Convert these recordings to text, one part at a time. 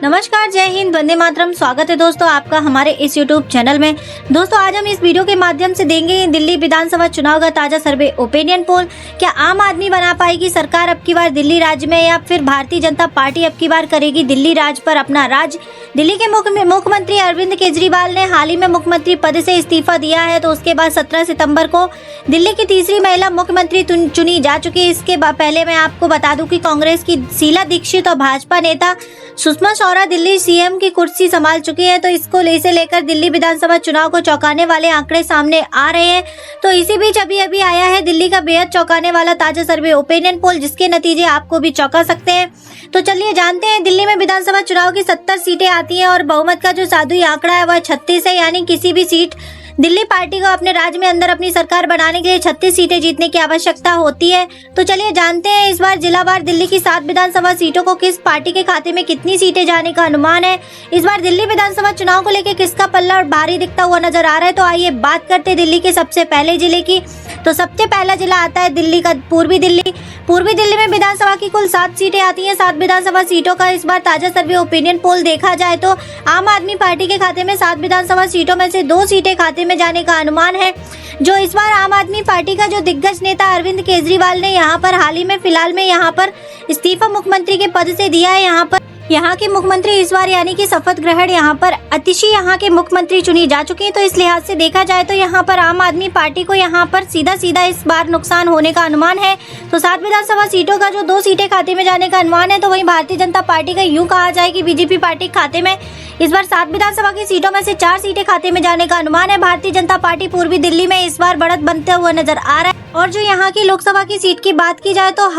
नमस्कार, जय हिंद, वंदे मातरम। स्वागत है दोस्तों आपका हमारे इस YouTube चैनल में। दोस्तों आज हम इस वीडियो के माध्यम से देंगे दिल्ली विधानसभा चुनाव का ताजा सर्वे ओपिनियन पोल। क्या आम आदमी बना पाएगी सरकार अब की बार दिल्ली राज्य में, या फिर भारतीय जनता पार्टी अब की बार करेगी दिल्ली राज्य पर अपना राज? दिल्ली के मुख्यमंत्री अरविंद केजरीवाल ने हाल ही में मुख्यमंत्री पद से इस्तीफा दिया है, तो उसके बाद 17 सितंबर को दिल्ली की तीसरी महिला मुख्यमंत्री चुनी जा चुकी है। इसके पहले मैं आपको बता दूं कि कांग्रेस की शीला दीक्षित और भाजपा नेता सुषमा स्वराज दिल्ली सीएम की कुर्सी संभाल चुकी है। तो इसे लेकर दिल्ली विधानसभा चुनाव को चौंकाने वाले आंकड़े सामने आ रहे हैं। तो इसी बीच अभी आया है दिल्ली का बेहद चौंकाने वाला ताजा सर्वे ओपिनियन पोल, जिसके नतीजे आपको भी चौंका सकते हैं। तो चलिए जानते हैं। दिल्ली में विधानसभा चुनाव की 70 सीटें आती हैं और बहुमत का जो साधुई आंकड़ा है वह 36 है, यानी किसी भी सीट दिल्ली पार्टी को अपने राज्य में अंदर अपनी सरकार बनाने के लिए 36 सीटें जीतने की आवश्यकता होती है। तो चलिए जानते हैं इस बार जिलावार दिल्ली की 7 विधानसभा सीटों को किस पार्टी के खाते में कितनी सीटें जाने का अनुमान है। इस बार दिल्ली विधानसभा चुनाव को लेकर किसका पल्ला और भारी दिखता हुआ नजर आ रहा है। तो आइए बात करते हैं दिल्ली के सबसे पहले जिले की। तो सबसे पहला जिला आता है दिल्ली का पूर्वी दिल्ली। पूर्वी दिल्ली में विधानसभा की कुल 7 सीटें आती हैं। 7 विधानसभा सीटों का इस बार ताजा सर्वे ओपिनियन पोल देखा जाए तो आम आदमी पार्टी के खाते में 7 विधानसभा सीटों में से 2 सीटें खाते में जाने का अनुमान है। जो इस बार आम आदमी पार्टी का जो दिग्गज नेता अरविंद केजरीवाल ने यहाँ पर हाल ही में फिलहाल में यहाँ पर इस्तीफा मुख्यमंत्री के पद से दिया है। यहाँ के मुख्यमंत्री इस बार यानी कि शपथ ग्रहण यहाँ पर अतिशी यहाँ के मुख्यमंत्री चुनी जा चुकी है। तो इस लिहाज से देखा जाए तो यहाँ पर आम आदमी पार्टी को यहाँ पर सीधा इस बार नुकसान होने का अनुमान है। तो 7 विधानसभा सीटों का जो 2 सीटें खाते में जाने का अनुमान है, तो वहीं भारतीय जनता पार्टी का यूं कहा जाए कि बीजेपी पार्टी खाते में इस बार 7 विधानसभा की सीटों में से 4 सीटें खाते में जाने का अनुमान है। भारतीय जनता पार्टी पूर्वी दिल्ली में इस बार बढ़त बनता हुआ नजर आ रहा है। और जो यहाँ की लोकसभा की सीट की बात की जाए तो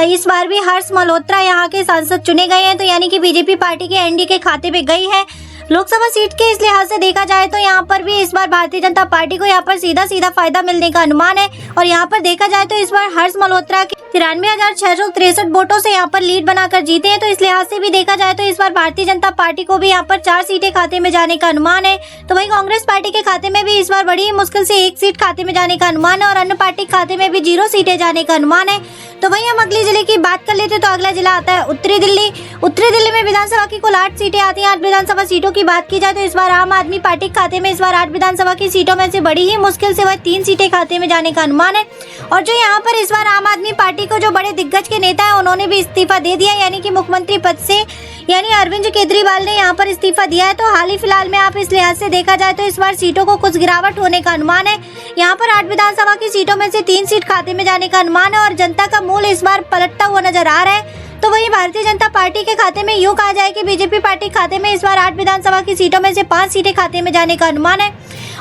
इस बार भी हर्ष मल्होत्रा यहाँ के सांसद चुने गए हैं, तो यानी कि बीजेपी पार्टी के एनडीए के खाते में गई है लोकसभा सीट के। इस लिहाज से देखा जाए तो यहाँ पर भी इस बार भारतीय जनता पार्टी को यहाँ पर सीधा फायदा मिलने का अनुमान है। और यहाँ पर देखा जाए तो इस बार हर्ष मल्होत्रा के 93,663 वोटों से यहाँ पर लीड बनाकर जीते हैं। तो इस लिहाज से भी देखा जाए तो इस बार भारतीय जनता पार्टी को भी यहाँ पर 4 सीटें खाते में जाने का अनुमान है। तो वहीं कांग्रेस पार्टी के खाते में भी इस बार बड़ी मुश्किल से 1 सीट खाते में जाने का अनुमान है और अन्य पार्टी के खाते में भी 0 सीटें जाने का अनुमान है। तो वहीं हम अगले जिले की बात कर लेते हैं। तो अगला जिला आता है उत्तरी दिल्ली। उत्तरी दिल्ली में विधानसभा की कुल 8 सीटें आती हैं। 8 विधानसभा सीटों की बात की जाए तो इस बार आम आदमी पार्टी के खाते में इस बार 8 विधानसभा की सीटों में से बड़ी ही मुश्किल से वह 3 सीटें खाते में जाने का अनुमान है। और जो यहाँ पर इस बार आम आदमी पार्टी को जो बड़े दिग्गज के नेता है उन्होंने भी इस्तीफा दे दिया, यानी कि मुख्यमंत्री पद से यानी अरविंद केजरीवाल ने यहाँ पर इस्तीफा दिया है। तो हाल ही फिलहाल में आप इस लिहाज से देखा जाए तो इस बार सीटों को कुछ गिरावट होने का अनुमान है। यहाँ पर 8 विधानसभा की सीटों में से 3 सीट खाते में जाने का अनुमान है और जनता का मूल इस बार पलटता हुआ नजर आ रहा है। तो वहीं भारतीय जनता पार्टी के खाते में यूं कहा जाए कि बीजेपी पार्टी खाते में इस बार 8 विधानसभा की सीटों में से 5 सीटें खाते में जाने का अनुमान है।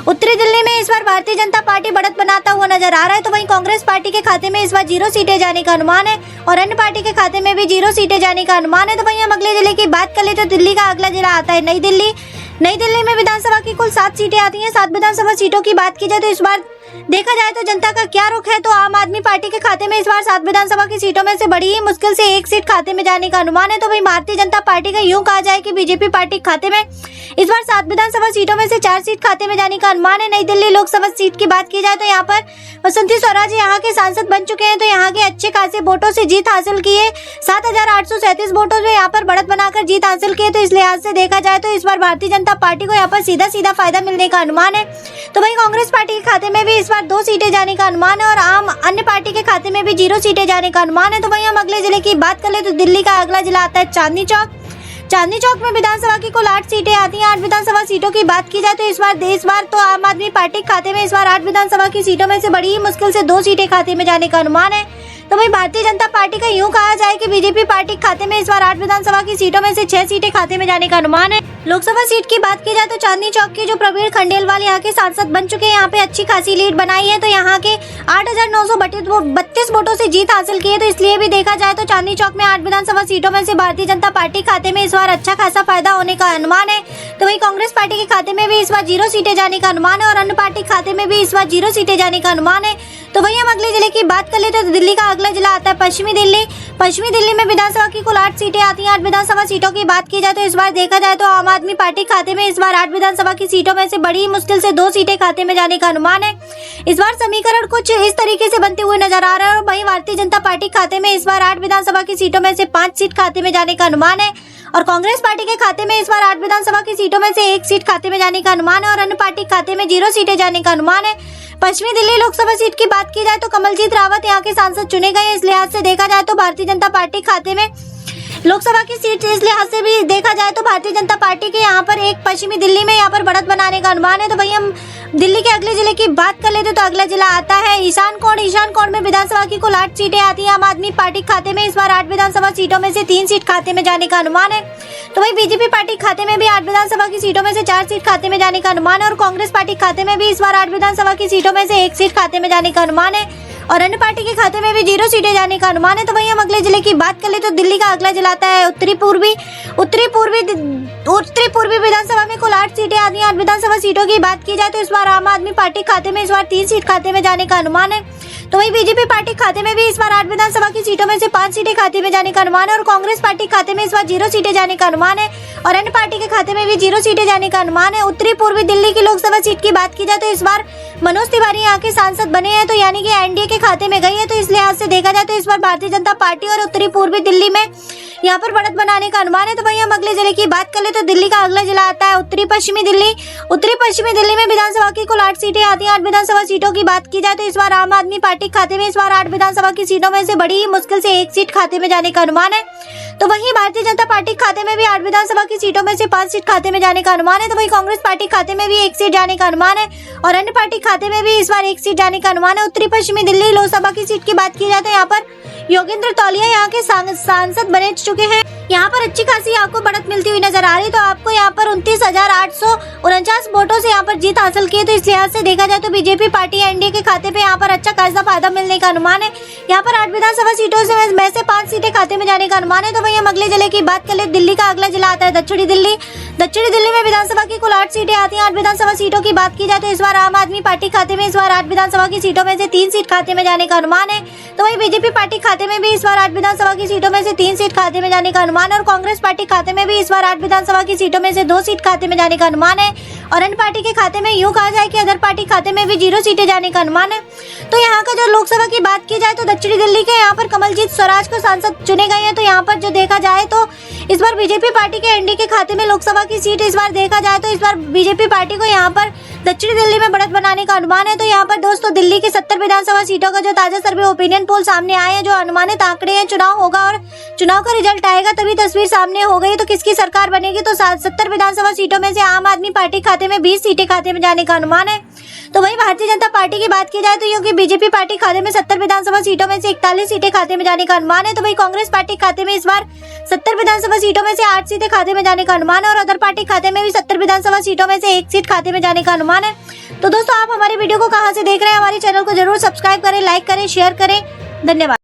उत्तरी दिल्ली में इस बार भारतीय जनता पार्टी बढ़त बनाता हुआ नजर आ रहा है। तो वहीं कांग्रेस पार्टी के खाते में इस बार 0 सीटें जाने का अनुमान है और अन्य पार्टी के खाते में भी 0 सीटें जाने का अनुमान है। तो वहीं हम अगले जिले की बात कर ले तो दिल्ली का अगला जिला आता है नई दिल्ली। नई दिल्ली में विधानसभा की कुल 7 सीटें आती हैं। 7 विधानसभा सीटों की बात की जाए तो इस बार देखा जाए तो जनता का क्या रुख है। तो आम आदमी पार्टी के खाते में इस बार 7 विधानसभा की सीटों में से बड़ी ही मुश्किल से 1 सीट खाते में जाने का अनुमान है। तो वहीं भारतीय जनता पार्टी का यूं कहा जाए कि बीजेपी पार्टी के खाते में इस बार 7 विधानसभा सीटों में से 4 सीट खाते में जाने का अनुमान है। नई दिल्ली लोकसभा सीट की बात की जाए तो यहाँ पर बसंती स्वराज यहाँ के सांसद बन चुके हैं। तो यहाँ के अच्छे खासे वोटों से जीत हासिल की है। 7,837 वोटों से यहाँ पर बढ़त बनाकर जीत हासिल की है। तो इस लिहाज से देखा जाए तो इस बार भारतीय जनता पार्टी को यहाँ पर सीधा फायदा मिलने का अनुमान है। तो वहीं कांग्रेस पार्टी के खाते में भी इस बार 2 सीटें जाने का अनुमान है और आम अन्य पार्टी के खाते में भी 0 सीटें जाने का अनुमान है। तो वहीं हम अगले जिले की बात कर ले तो दिल्ली का अगला जिला आता है चांदनी चौक। चांदनी चौक में विधानसभा की कुल 8 सीटें आती हैं। 8 विधानसभा सीटों की बात की जाए तो इस बार तो आम आदमी पार्टी के खाते में इस बार 8 विधानसभा की सीटों में से बड़ी ही मुश्किल से 2 सीटें खाते में जाने का अनुमान है। तो वहीं भारतीय जनता पार्टी का यूं कहा जाए कि बीजेपी पार्टी के खाते में इस बार 8 विधानसभा की सीटों में से 6 सीटें खाते में जाने का अनुमान है। लोकसभा सीट की बात की जाए तो चांदनी चौक के जो प्रवीण खंडेलवाल यहाँ के सांसद बन चुके हैं, यहाँ पे अच्छी खासी लीड बनाई है। तो यहाँ के 8,932 वोटों से जीत हासिल की है। तो इसलिए भी देखा जाए तो चांदनी चौक में 8 विधानसभा सीटों में से भारतीय जनता पार्टी खाते में इस बार अच्छा खासा फायदा होने का अनुमान है। तो वहीं कांग्रेस पार्टी के खाते में भी इस बार 0 सीटें जाने का अनुमान है और अन्य पार्टी खाते में भी इस बार 0 सीटें जाने का अनुमान है। तो वहीं हम अगले जिले की बात कर लेते तो दिल्ली का अगला जिला आता है पश्चिमी दिल्ली। पश्चिमी दिल्ली में विधानसभा की कुल 8 सीटें आती हैं। 8 विधानसभा सीटों की बात की जाए तो इस बार देखा जाए तो आम आदमी पार्टी खाते में इस बार 8 विधानसभा की सीटों में से बड़ी मुश्किल से 2 सीटें खाते में जाने का अनुमान है। इस बार समीकरण कुछ इस तरीके से बनते हुए नजर आ रहा है और वहीं भारतीय जनता पार्टी खाते में इस बार 8 विधानसभा की सीटों में से 5 सीट खाते में जाने का अनुमान है और कांग्रेस पार्टी के खाते में इस बार 8 विधानसभा की सीटों में से 1 सीट खाते में जाने का अनुमान है और अन्य पार्टी के खाते में 0 सीटें जाने का अनुमान है। पश्चिमी दिल्ली लोकसभा सीट की बात की जाए तो कमलजीत रावत यहाँ के सांसद चुने गए। इस लिहाज से देखा जाए तो भारतीय जनता पार्टी खाते में लोकसभा की सीट, इस लिहाज से भी देखा जाए तो भारतीय जनता पार्टी के यहाँ पर एक पश्चिमी दिल्ली में यहाँ पर बढ़त बनाने का अनुमान है। तो भाई हम दिल्ली के अगले जिले की बात कर लेते तो अगला जिला आता है ईशान कोण। ईशान कोण में विधानसभा की कुल 8 सीटें आती हैं आम आदमी पार्टी खाते में। इस बार 8 विधानसभा सीटों में से 3 सीट खाते में जाने का अनुमान है। तो वही बीजेपी पार्टी खाते में भी 8 विधानसभा की सीटों में से 4 सीट खाते में जाने का अनुमान है और कांग्रेस पार्टी खाते में भी इस बार 8 विधानसभा की सीटों में से 1 सीट खाते में जाने का अनुमान है और अन्य पार्टी के खाते में भी 0 सीटें जाने का अनुमान है। तो वही हम अगले जिले की बात कर ले तो दिल्ली का अगला जिला आता है उत्तरी पूर्वी विधानसभा में कुल 8 सीटें आती हैं। 8 विधानसभा सीटों की बात की जाए तो इस बार आम आदमी पार्टी खाते में इस बार 3 सीट खाते में जाने का अनुमान है। तो वही बीजेपी पार्टी खाते में भी इस बार 8 विधानसभा की सीटों में से 5 सीटें खाते में जाने का अनुमान है और कांग्रेस पार्टी खाते में इस बार 0 सीटें जाने का अनुमान है और अन्य पार्टी के खाते में भी 0 सीटें जाने का अनुमान है। उत्तरी पूर्वी दिल्ली की लोकसभा सीट की बात की जाए तो इस बार मनोज तिवारी यहाँ के सांसद बने हैं, तो यानी कि एनडीए के खाते में गई है। तो इस लिहाज से देखा जाए तो इस बार भारतीय जनता पार्टी और उत्तरी पूर्वी दिल्ली में यहाँ पर बढ़त बनाने का अनुमान है। तो वही हम अगले जिले की बात कर ले तो दिल्ली का अगला जिला आता है उत्तरी पश्चिमी दिल्ली। उत्तरी पश्चिमी दिल्ली में विधानसभा की कुल 8 सीटें आती हैं। 8 विधानसभा सीटों की बात की जाए तो इस बार आम आदमी पार्टी खाते में इस बार 8 विधानसभा की सीटों में से बड़ी ही मुश्किल से 1 सीट खाते में जाने का अनुमान है। तो वहीं भारतीय जनता पार्टी खाते में भी 8 विधानसभा की सीटों में से 5 सीट खाते में जाने का अनुमान है। तो वहीं कांग्रेस पार्टी खाते में भी 1 सीट जाने का अनुमान है और अन्य पार्टी खाते में भी इस बार 1 सीट जाने का अनुमान है। उत्तरी पश्चिमी दिल्ली लोकसभा की सीट की बात की जाए तो यहाँ पर योगेंद्र तौलिया यहाँ के सांसद बने चुके हैं। यहाँ पर अच्छी खासी आपको बढ़त मिलती हुई नजर आ रही है। तो आपको यहाँ पर 29,849 वोटों से यहाँ पर जीत हासिल की है। तो इस लिहाज से देखा जाए तो बीजेपी पार्टी एनडीए के खाते पे यहाँ पर अच्छा खासा फायदा मिलने का अनुमान है। यहाँ पर 8 विधानसभा सीटों में से 5 सीटें खाते में जाने का अनुमान है। तो वही हम अगले जिले की बात कर ले दिल्ली का अगला जिला आता है दक्षिणी दिल्ली। दक्षिणी दिल्ली में विधानसभा की कुल 8 सीटें आती हैं। 8 विधानसभा सीटों की बात की जाए तो इस बार आम आदमी पार्टी खाते में इस बार 8 विधानसभा की सीटों में से 3 सीट खाते में जाने का अनुमान है। तो वही बीजेपी पार्टी खाते में भी इस बार 8 विधानसभा की सीटों में से 3 सीट खाते में जाने का अनुमान है और कांग्रेस पार्टी खाते में भी इस बार 8 विधानसभा की सीटों में से 2 सीट खाते में जाने का अनुमान है और अन्य पार्टी के खाते में यूं कहा जाए कि अदर पार्टी खाते में भी 0 सीटें जाने का अनुमान है। तो यहाँ का जो लोकसभा की बात की जाए तो दक्षिणी दिल्ली के यहाँ पर कमलजीत स्वराज को सांसद चुने गए हैं। तो यहाँ पर जो देखा जाए तो इस बार बीजेपी पार्टी के एनडीए के खाते में लोकसभा की सीट इस बार देखा जाए तो इस बार बीजेपी पार्टी को यहाँ पर दक्षिणी दिल्ली में बढ़त बनाने का अनुमान है। तो यहाँ पर दोस्तों दिल्ली की 70 विधानसभा सीटों का जो ताजा सर्वे ओपिनियन पोल सामने आए हैं, जो अनुमानित आंकड़े हैं, चुनाव होगा और चुनाव का रिजल्ट आएगा तभी तस्वीर सामने हो गई। तो किसकी सरकार बनेगी तो 70 विधानसभा सीटों में से आम आदमी पार्टी खाते में 20 सीटें खाते में जाने का अनुमान है। तो वही भारतीय जनता पार्टी की बात की जाए तो क्योंकि बीजेपी पार्टी खाते में 70 विधानसभा सीटों में से 41 सीटें खाते में जाने का अनुमान है। तो वही कांग्रेस पार्टी खाते में इस बार 70 विधानसभा सीटों में से 8 सीटें खाते में जाने का अनुमान है और अदर पार्टी खाते में भी 70 विधानसभा सीटों में से 1 सीट खाते में जाने का अनुमान है। तो दोस्तों आप हमारे वीडियो को कहां से देख रहे हैं, हमारे चैनल को जरूर सब्सक्राइब करें, लाइक करें, शेयर करें। धन्यवाद।